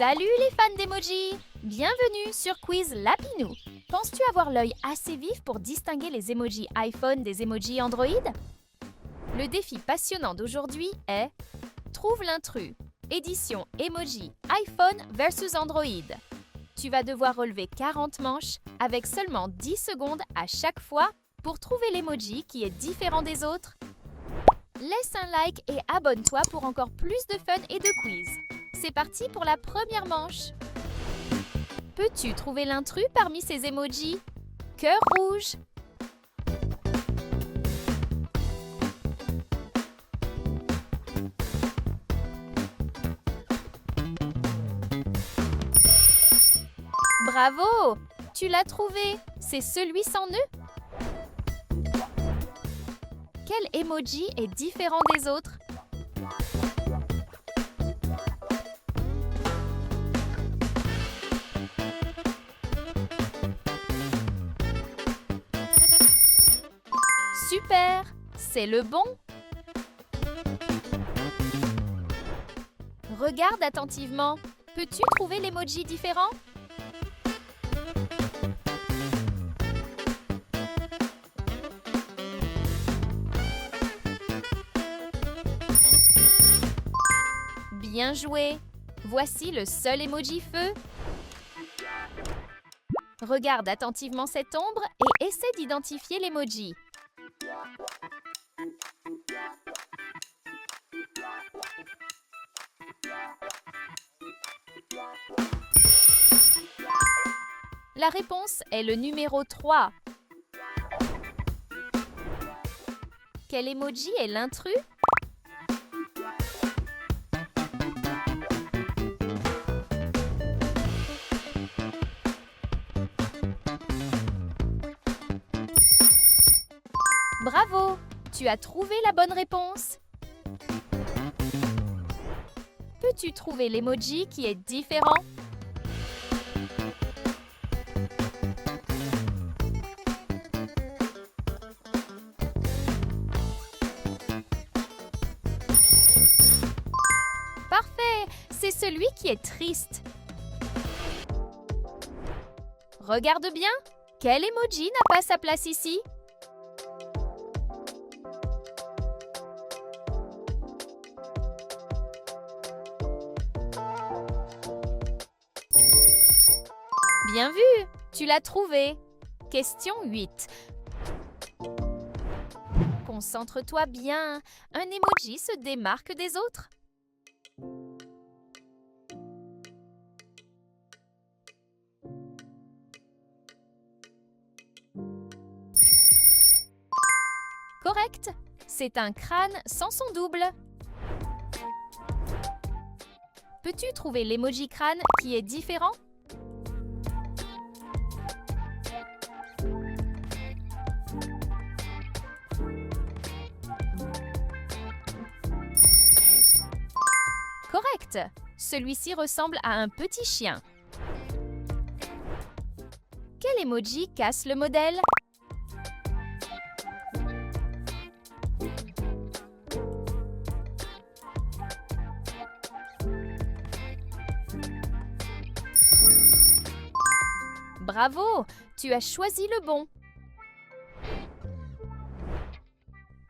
Salut les fans d'emoji! Bienvenue sur Quiz Lapinou. Penses-tu avoir l'œil assez vif pour distinguer les emojis iPhone des emojis Android? Le défi passionnant d'aujourd'hui est Trouve l'intrus, édition emoji iPhone versus Android. Tu vas devoir relever 40 manches avec seulement 10 secondes à chaque fois pour trouver l'emoji qui est différent des autres. Laisse un like et abonne-toi pour encore plus de fun et de quiz. C'est parti pour la première manche. Peux-tu trouver l'intrus parmi ces emojis? Cœur rouge. Bravo! Tu l'as trouvé! C'est celui sans nœud? Quel emoji est différent des autres? Super! C'est le bon! Regarde attentivement. Peux-tu trouver l'emoji différent? Bien joué! Voici le seul emoji feu. Regarde attentivement cette ombre et essaie d'identifier l'emoji. La réponse est le numéro 3. Quel emoji est l'intrus? Bravo! Tu as trouvé la bonne réponse. Peux-tu trouver l'emoji qui est différent? Parfait! C'est celui qui est triste. Regarde bien. Quel emoji n'a pas sa place ici? Bien vu! Tu l'as trouvé! Question 8. Concentre-toi bien. Un emoji se démarque des autres. Correct! C'est un crâne sans son double. Peux-tu trouver l'emoji crâne qui est différent? Correct! Celui-ci ressemble à un petit chien. Quel emoji casse le modèle? Bravo! Tu as choisi le bon.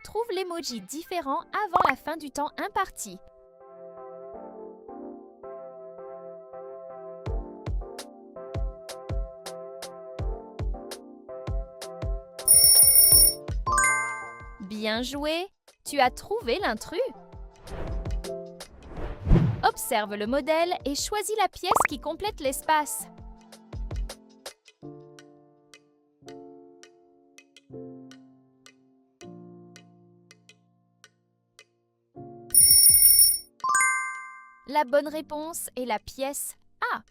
Trouve l'emoji différent avant la fin du temps imparti. Bien joué! Tu as trouvé l'intrus. Observe le modèle et choisis la pièce qui complète l'espace. La bonne réponse est la pièce A.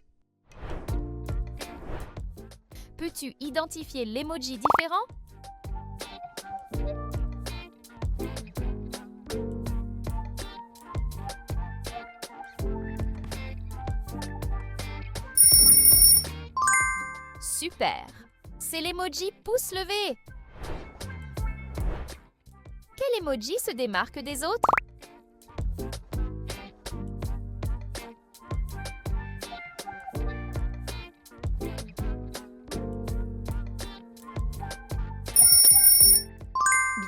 Peux-tu identifier l'emoji différent? Super! C'est l'emoji pouce levé. Quel emoji se démarque des autres?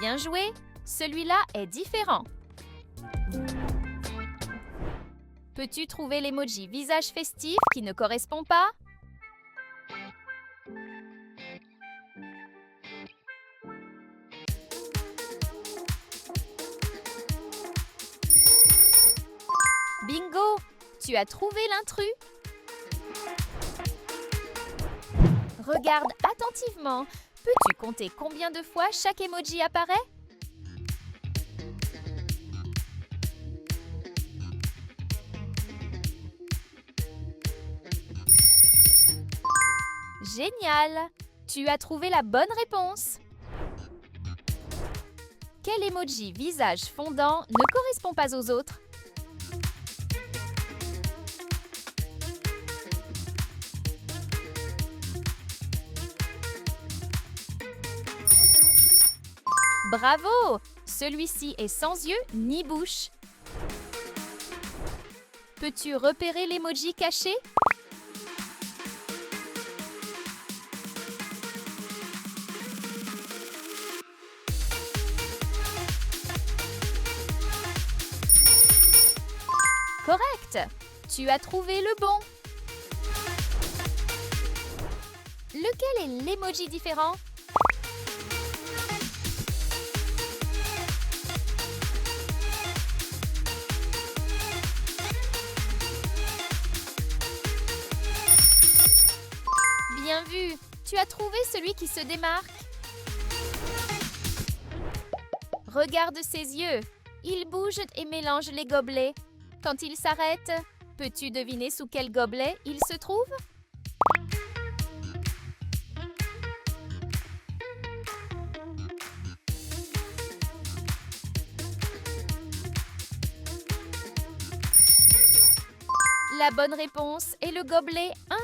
Bien joué! Celui-là est différent. Peux-tu trouver l'emoji visage festif qui ne correspond pas? Bingo! Tu as trouvé l'intrus? Regarde attentivement. Peux-tu compter combien de fois chaque emoji apparaît? Génial! Tu as trouvé la bonne réponse. Quel emoji visage fondant ne correspond pas aux autres? Bravo! Celui-ci est sans yeux ni bouche. Peux-tu repérer l'emoji caché? Correct! Tu as trouvé le bon. Lequel est l'emoji différent? Bien vu! Tu as trouvé celui qui se démarque. Regarde ses yeux. Il bouge et mélange les gobelets. Quand il s'arrête, peux-tu deviner sous quel gobelet il se trouve? La bonne réponse est le gobelet 1.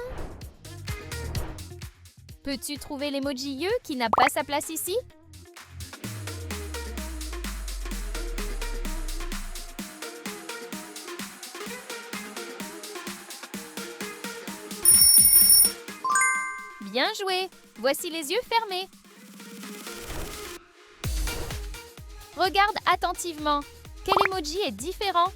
Peux-tu trouver l'emoji yeux qui n'a pas sa place ici? Bien joué! Voici les yeux fermés. Regarde attentivement. Quel emoji est différent?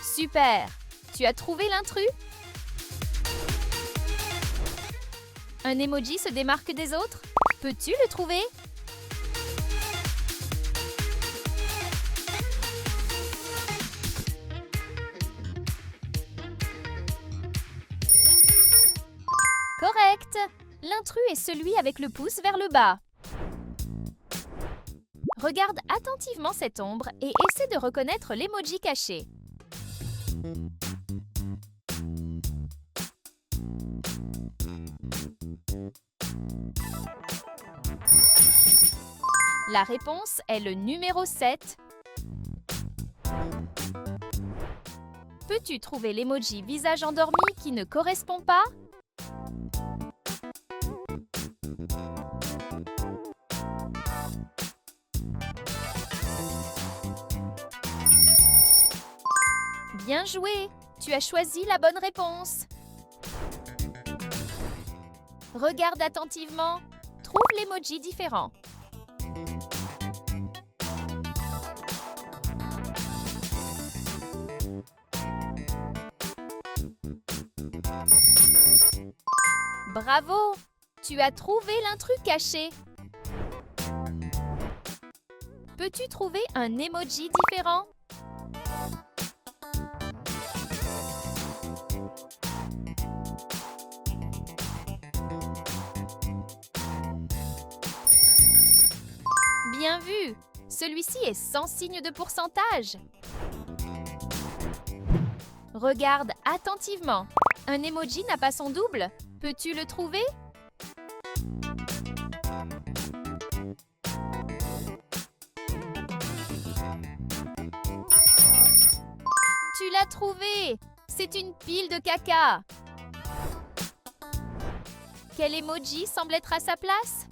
Super! Tu as trouvé l'intrus? Un emoji se démarque des autres? Peux-tu le trouver? Correct! L'intrus est celui avec le pouce vers le bas. Regarde attentivement cette ombre et essaie de reconnaître l'emoji caché. La réponse est le numéro 7. Peux-tu trouver l'emoji visage endormi qui ne correspond pas? Bien joué! Tu as choisi la bonne réponse. Regarde attentivement. Trouve l'emoji différent. Bravo! Tu as trouvé l'intrus caché. Peux-tu trouver un emoji différent? Bien vu! Celui-ci est sans signe de pourcentage. Regarde attentivement. Un emoji n'a pas son double. Peux-tu le trouver? Tu l'as trouvé! C'est une pile de caca. Quel emoji semble être à sa place?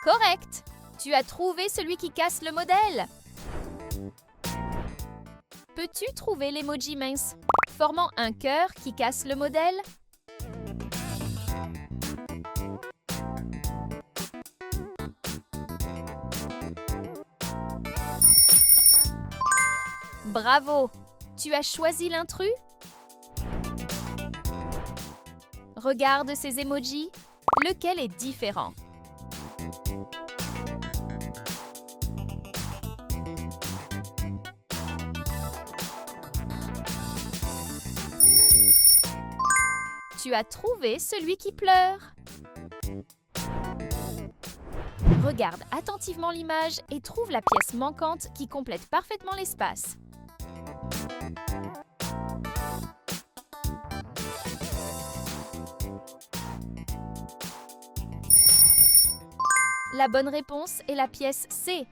Correct! Tu as trouvé celui qui casse le modèle. Peux-tu trouver l'emoji mince formant un cœur qui casse le modèle? Bravo! Tu as choisi l'intrus? Regarde ces emojis. Lequel est différent? Tu as trouvé celui qui pleure. Regarde attentivement l'image et trouve la pièce manquante qui complète parfaitement l'espace. La bonne réponse est la pièce C.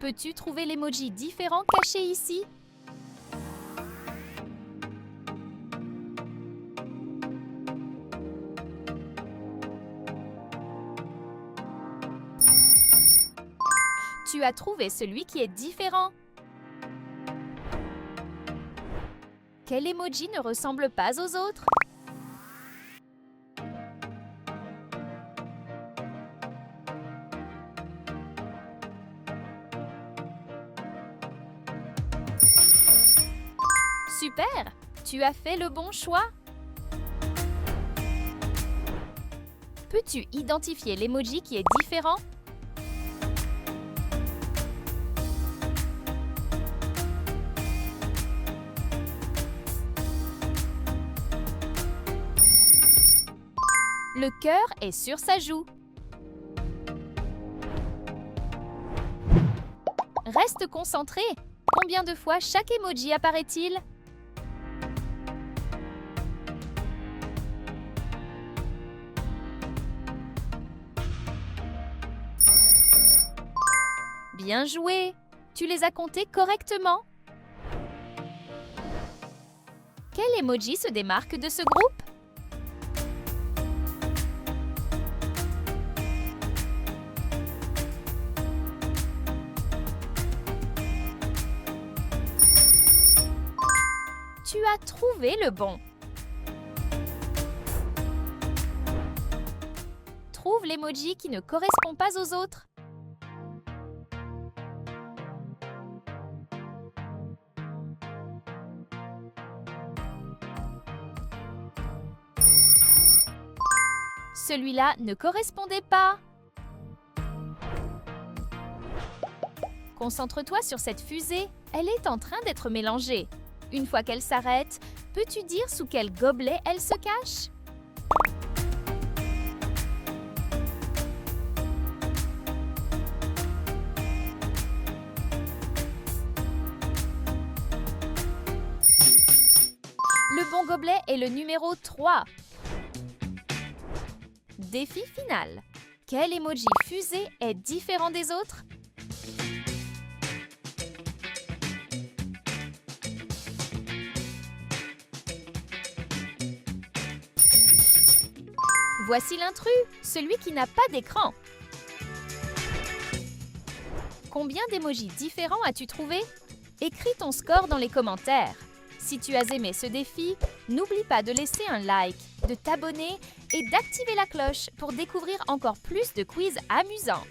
Peux-tu trouver l'emoji différent caché ici? Tu as trouvé celui qui est différent. Quel emoji ne ressemble pas aux autres? Super! Tu as fait le bon choix. Peux-tu identifier l'emoji qui est différent? Le cœur est sur sa joue. Reste concentré. Combien de fois chaque emoji apparaît-il? Bien joué! Tu les as comptés correctement. Quel emoji se démarque de ce groupe? Tu as trouvé le bon. Trouve l'emoji qui ne correspond pas aux autres. Celui-là ne correspondait pas. Concentre-toi sur cette fusée. Elle est en train d'être mélangée. Une fois qu'elle s'arrête, peux-tu dire sous quel gobelet elle se cache? Le bon gobelet est le numéro 3. Défi final. Quel emoji fusée est différent des autres? Voici l'intrus, celui qui n'a pas d'écran. Combien d'emojis différents as-tu trouvé? Écris ton score dans les commentaires. Si tu as aimé ce défi, n'oublie pas de laisser un like, de t'abonner et d'activer la cloche pour découvrir encore plus de quiz amusants.